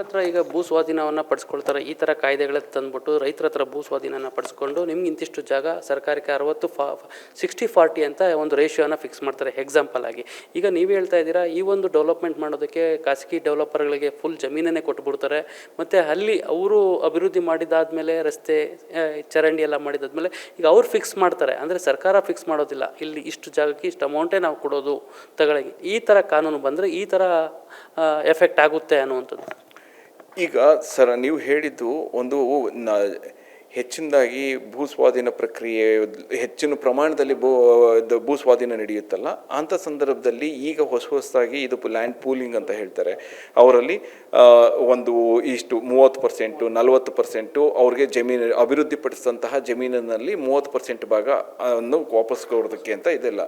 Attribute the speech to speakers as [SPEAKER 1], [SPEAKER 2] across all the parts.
[SPEAKER 1] ಹತ್ರ ಈಗ ಭೂ ಸ್ವಾಧೀನವನ್ನು ಪಡಿಸ್ಕೊಳ್ತಾರೆ. ಈ ಥರ ಕಾಯ್ದೆಗಳ ತಂದುಬಿಟ್ಟು ರೈತರ ಹತ್ರ ಭೂ ಸ್ವಾಧೀನನ ಪಡಿಸ್ಕೊಂಡು ನಿಮ್ಗೆ ಇಂತಿಷ್ಟು ಜಾಗ ಸರ್ಕಾರಕ್ಕೆ 60-40 ಅಂತ ಒಂದು ರೇಷಿಯೋನ ಫಿಕ್ಸ್ ಮಾಡ್ತಾರೆ ಎಕ್ಸಾಂಪಲ್ ಆಗಿ. ಈಗ ನೀವು ಹೇಳ್ತಾ ಇದ್ದೀರಾ ಈ ಒಂದು ಡೆವಲಪ್ಮೆಂಟ್ ಮಾಡೋದಕ್ಕೆ ಖಾಸಗಿ ಡೆವಲಪರ್ಗಳಿಗೆ ಫುಲ್ ಜಮೀನನ್ನೇ ಕೊಟ್ಬಿಡ್ತಾರೆ. ಮತ್ತು ಅಲ್ಲಿ ಅವರು ಅಭಿವೃದ್ಧಿ ಮಾಡಿದಾದ್ಮೇಲೆ ರಸ್ತೆ ಚರಂಡಿ ಎಲ್ಲ ಮಾಡಿದಾದ್ಮೇಲೆ ಈಗ ಅವ್ರು ಫಿಕ್ಸ್ ಮಾಡ್ತಾರೆ. ಅಂದರೆ ಸರ್ಕಾರ ಫಿಕ್ಸ್ ಮಾಡೋದಿಲ್ಲ, ಇಲ್ಲಿ ಇಷ್ಟು ಜಾಗಕ್ಕೆ ಇಷ್ಟು ಅಮೌಂಟೇ ನಾವು ಕೊಡೋದು ತಗೊಳ್ಳಿ. ಈ ಥರ ಕಾನೂನು ಬಂದರೆ ಈ ಥರ ಎಫೆಕ್ಟ್ ಆಗುತ್ತೆ ಅನ್ನುವಂಥದ್ದು.
[SPEAKER 2] ಈಗ ಸರ್ ನೀವು ಹೇಳಿದ್ದು ಒಂದು ಹೆಚ್ಚಿನದಾಗಿ ಭೂ ಸ್ವಾಧೀನ ಪ್ರಕ್ರಿಯೆ ಹೆಚ್ಚಿನ ಪ್ರಮಾಣದಲ್ಲಿ ಭೂ ಸ್ವಾಧೀನ ನಡೆಯುತ್ತಲ್ಲ, ಅಂಥ ಸಂದರ್ಭದಲ್ಲಿ ಈಗ ಹೊಸದಾಗಿ ಇದು ಲ್ಯಾಂಡ್ ಪೂಲಿಂಗ್ ಅಂತ ಹೇಳ್ತಾರೆ. ಅವರಲ್ಲಿ ಒಂದು ಇಷ್ಟು 30%, 40% ಅವ್ರಿಗೆ ಜಮೀನು ಅಭಿವೃದ್ಧಿಪಡಿಸಿದಂತಹ ಜಮೀನಿನಲ್ಲಿ 30% ಭಾಗ ಅನ್ನು ವಾಪಸ್ ಕೊಡೋದಕ್ಕೆ ಅಂತ ಇದೆಲ್ಲ.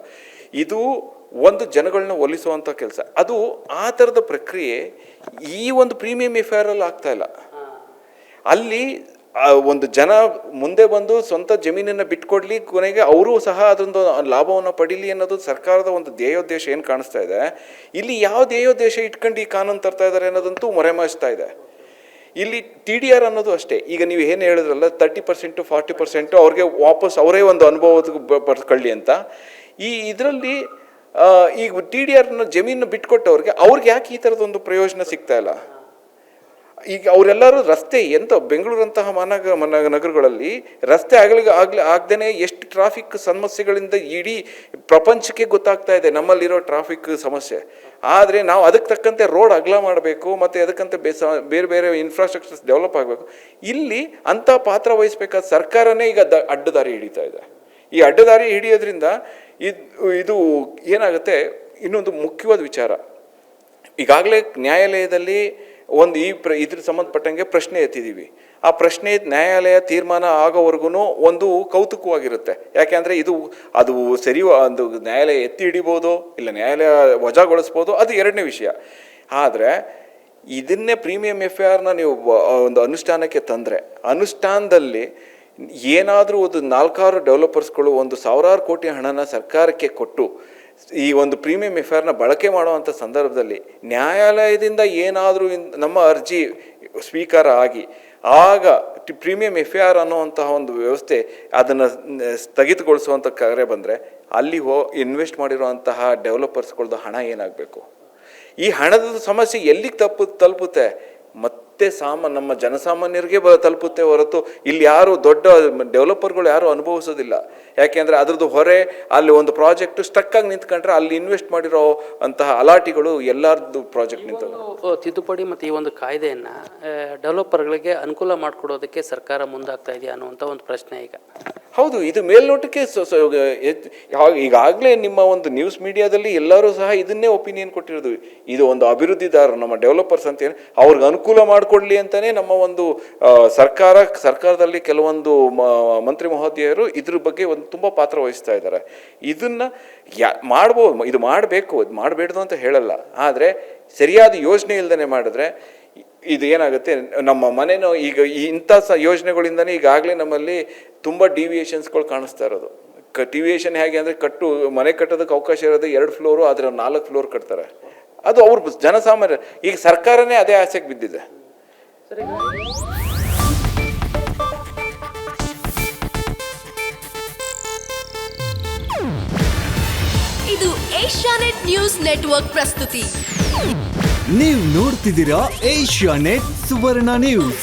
[SPEAKER 2] ಇದು ಒಂದು ಜನಗಳನ್ನ ಒಲಿಸುವಂಥ ಕೆಲಸ. ಅದು ಆ ಥರದ ಪ್ರಕ್ರಿಯೆ ಈ ಒಂದು ಪ್ರೀಮಿಯಂ ಎಫ್ಐಆರಲ್ಲಿ ಆಗ್ತಾ ಇಲ್ಲ. ಅಲ್ಲಿ ಒಂದು ಜನ ಮುಂದೆ ಬಂದು ಸ್ವಂತ ಜಮೀನನ್ನು ಬಿಟ್ಕೊಡ್ಲಿ, ಕೊನೆಗೆ ಅವರು ಸಹ ಅದೊಂದು ಲಾಭವನ್ನು ಪಡೀಲಿ ಅನ್ನೋದು ಸರ್ಕಾರದ ಒಂದು ಧ್ಯೇಯೋದ್ದೇಶ ಏನು ಕಾಣಿಸ್ತಾ ಇದೆ. ಇಲ್ಲಿ ಯಾವ ಧ್ಯೇಯೋದ್ದೇಶ ಇಟ್ಕೊಂಡು ಈ ಕಾನೂನು ತರ್ತಾ ಇದ್ದಾರೆ ಅನ್ನೋದಂತೂ ಮೊರೆಮಾಚ್ತಾ ಇದೆ. ಇಲ್ಲಿ TDR ಅನ್ನೋದು ಅಷ್ಟೇ. ಈಗ ನೀವು ಏನು ಹೇಳಿದ್ರಲ್ಲ 30%, 40% ಅವ್ರಿಗೆ ವಾಪಸ್ ಅವರೇ ಒಂದು ಅನುಭವ ಪಡ್ಕೊಳ್ಳಿ ಅಂತ. ಇದರಲ್ಲಿ ಈಗ TDRನ ಜಮೀನು ಬಿಟ್ಕೊಟ್ಟವ್ರಿಗೆ ಅವ್ರಿಗೆ ಯಾಕೆ ಈ ಥರದೊಂದು ಪ್ರಯೋಜನ ಸಿಗ್ತಾ ಇಲ್ಲ? ಈಗ ಅವರೆಲ್ಲರೂ ರಸ್ತೆ ಎಂತ ಬೆಂಗಳೂರಂತಹ ನಗರಗಳಲ್ಲಿ ರಸ್ತೆ ಆಗದೇನೆ ಎಷ್ಟು ಟ್ರಾಫಿಕ್ ಸಮಸ್ಯೆಗಳಿಂದ ಇಡೀ ಪ್ರಪಂಚಕ್ಕೆ ಗೊತ್ತಾಗ್ತಾ ಇದೆ ನಮ್ಮಲ್ಲಿರೋ ಟ್ರಾಫಿಕ್ ಸಮಸ್ಯೆ. ಆದರೆ ನಾವು ಅದಕ್ಕೆ ತಕ್ಕಂತೆ ರೋಡ್ ಅಗಲ ಮಾಡಬೇಕು, ಮತ್ತು ಅದಕ್ಕಂತೆ ಬೇರೆ ಬೇರೆ ಇನ್ಫ್ರಾಸ್ಟ್ರಕ್ಚರ್ಸ್ ಡೆವಲಪ್ ಆಗಬೇಕು. ಇಲ್ಲಿ ಅಂಥ ಪಾತ್ರ ವಹಿಸಬೇಕಾದ ಸರ್ಕಾರನೇ ಈಗ ಅಡ್ಡದಾರಿ ಹಿಡಿತಾ ಇದೆ. ಈ ಅಡ್ಡದಾರಿ ಹಿಡಿಯೋದ್ರಿಂದ ಇದು ಏನಾಗುತ್ತೆ, ಇನ್ನೊಂದು ಮುಖ್ಯವಾದ ವಿಚಾರ. ಈಗಾಗಲೇ ನ್ಯಾಯಾಲಯದಲ್ಲಿ ಒಂದು ಇದ್ರ ಸಂಬಂಧಪಟ್ಟಂಗೆ ಪ್ರಶ್ನೆ ಎತ್ತಿದ್ದೀವಿ. ಆ ಪ್ರಶ್ನೆ ನ್ಯಾಯಾಲಯ ತೀರ್ಮಾನ ಆಗೋವರೆಗೂ ಒಂದು ಕೌತುಕವಾಗಿರುತ್ತೆ. ಯಾಕೆಂದರೆ ಅದು ಸರಿ, ಒಂದು ನ್ಯಾಯಾಲಯ ಎತ್ತಿ ಹಿಡಿಬೋದು, ಇಲ್ಲ ನ್ಯಾಯಾಲಯ ವಜಾಗೊಳಿಸ್ಬೋದು, ಅದು ಎರಡನೇ ವಿಷಯ. ಆದರೆ ಇದನ್ನೇ ಪ್ರೀಮಿಯಂ ಎಫ್ಐಆರ್ನ ನೀವು ಒಂದು ಅನುಷ್ಠಾನಕ್ಕೆ ತಂದರೆ, ಅನುಷ್ಠಾನದಲ್ಲಿ ಏನಾದರೂ ಒಂದು 4-6 ಡೆವಲಪರ್ಸ್ಗಳು ಒಂದು 1000 ಕೋಟಿ ಹಣನ ಸರ್ಕಾರಕ್ಕೆ ಕೊಟ್ಟು ಈ ಒಂದು ಪ್ರೀಮಿಯಂ ಎಫ್ಐಆರ್ನ ಬಳಕೆ ಮಾಡುವಂಥ ಸಂದರ್ಭದಲ್ಲಿ ನ್ಯಾಯಾಲಯದಿಂದ ಏನಾದರೂ ನಮ್ಮ ಅರ್ಜಿ ಸ್ವೀಕಾರ ಆಗಿ ಆಗ ಪ್ರೀಮಿಯಂ ಎಫ್ಐಆರ್ ಅನ್ನುವಂತಹ ಒಂದು ವ್ಯವಸ್ಥೆ ಅದನ್ನು ಸ್ಥಗಿತಗೊಳಿಸುವಂಥ ಕಾರ್ಯ ಬಂದರೆ ಅಲ್ಲಿ ಇನ್ವೆಸ್ಟ್ ಮಾಡಿರುವಂತಹ ಡೆವಲಪರ್ಸ್ಗಳದ್ದು ಹಣ ಏನಾಗಬೇಕು? ಈ ಹಣದ ಸಮಸ್ಯೆ ಎಲ್ಲಿಗೆ ತಲುಪುತ್ತೆ? ಮತ್ತೆ ನಮ್ಮ ಜನಸಾಮಾನ್ಯರಿಗೆ ತಲುಪುತ್ತೆ ಹೊರತು ಇಲ್ಲಿ ಯಾರು ದೊಡ್ಡ ಡೆವಲಪರ್ಗಳು ಯಾರು ಅನುಭವಿಸೋದಿಲ್ಲ. ಯಾಕೆಂದರೆ ಅದರದ್ದು ಹೊರೆ, ಅಲ್ಲಿ ಒಂದು ಪ್ರಾಜೆಕ್ಟ್ ಸ್ಟಕ್ ಆಗಿ ನಿಂತ್ಕೊಂಡ್ರೆ ಅಲ್ಲಿ ಇನ್ವೆಸ್ಟ್ ಮಾಡಿರೋ ಅಂತಹ ಅಲಾಟಿಗಳು ಎಲ್ಲರದ್ದು ಪ್ರಾಜೆಕ್ಟ್ ನಿಂತವು.
[SPEAKER 1] ತಿದ್ದುಪಡಿ ಮತ್ತು ಈ ಒಂದು ಕಾಯ್ದೆಯನ್ನು ಡೆವಲಪರ್ಗಳಿಗೆ ಅನುಕೂಲ ಮಾಡಿಕೊಡೋದಕ್ಕೆ ಸರ್ಕಾರ ಮುಂದಾಗ್ತಾ ಇದೆಯಾ ಅನ್ನುವಂಥ ಒಂದು ಪ್ರಶ್ನೆ ಈಗ.
[SPEAKER 2] ಹೌದು, ಇದು ಮೇಲ್ನೋಟಕ್ಕೆ ಈಗಾಗಲೇ ನಿಮ್ಮ ಒಂದು ನ್ಯೂಸ್ ಮೀಡಿಯಾದಲ್ಲಿ ಎಲ್ಲರೂ ಸಹ ಇದನ್ನೇ ಒಪಿನಿಯನ್ ಕೊಟ್ಟಿರೋದು. ಇದು ಒಂದು ಅಭಿವೃದ್ಧಿದಾರರು, ನಮ್ಮ ಡೆವಲಪರ್ಸ್ ಅಂತ ಏನು ಅವ್ರಿಗೆ ಅನುಕೂಲ ಮಾಡಿಕೊಡ್ಲಿ ಅಂತಲೇ ನಮ್ಮ ಒಂದು ಸರ್ಕಾರದಲ್ಲಿ ಕೆಲವೊಂದು ಮಂತ್ರಿ ಮಹೋದಯರು ಇದ್ರ ಬಗ್ಗೆ ಒಂದು ತುಂಬ ಪಾತ್ರ ವಹಿಸ್ತಾ ಇದ್ದಾರೆ. ಇದನ್ನು ಮಾಡ್ಬೋದು, ಇದು ಮಾಡಬೇಕು, ಇದು ಮಾಡಬೇಡ್ದು ಅಂತ ಹೇಳಲ್ಲ. ಆದರೆ ಸರಿಯಾದ ಯೋಜನೆ ಇಲ್ಲದೇ ಮಾಡಿದ್ರೆ ಇದು ಏನಾಗುತ್ತೆ, ನಮ್ಮ ಮನೆಯೂ ಈಗ ಇಂಥ ಯೋಜನೆಗಳಿಂದನೇ ಈಗಾಗಲೇ ನಮ್ಮಲ್ಲಿ ತುಂಬ ಡಿವಿಯೇಷನ್ಸ್ಗಳು ಕಾಣಿಸ್ತಾ ಇರೋದು. ಡಿವಿಯೇಷನ್ ಹೇಗೆ ಅಂದರೆ ಮನೆ ಕಟ್ಟೋದಕ್ಕೆ ಅವಕಾಶ ಇರೋದು 2 ಫ್ಲೋರು, ಆದರೆ 4 ಫ್ಲೋರ್ ಕಟ್ತಾರೆ. ಅದು ಅವ್ರ ಜನಸಾಮಾನ್ಯ, ಈಗ ಸರ್ಕಾರನೇ ಅದೇ ಆಸೆಗೆ ಬಿದ್ದಿದೆ.
[SPEAKER 3] ಇದು ಏಷ್ಯಾನೆಟ್ ನ್ಯೂಸ್ ನೆಟ್ವರ್ಕ್ ಪ್ರಸ್ತುತಿ.
[SPEAKER 4] ನೀವು ನೋಡ್ತಿದ್ದೀರಾ ಏಷ್ಯಾನೆಟ್ ಸುವರ್ಣ ನ್ಯೂಸ್.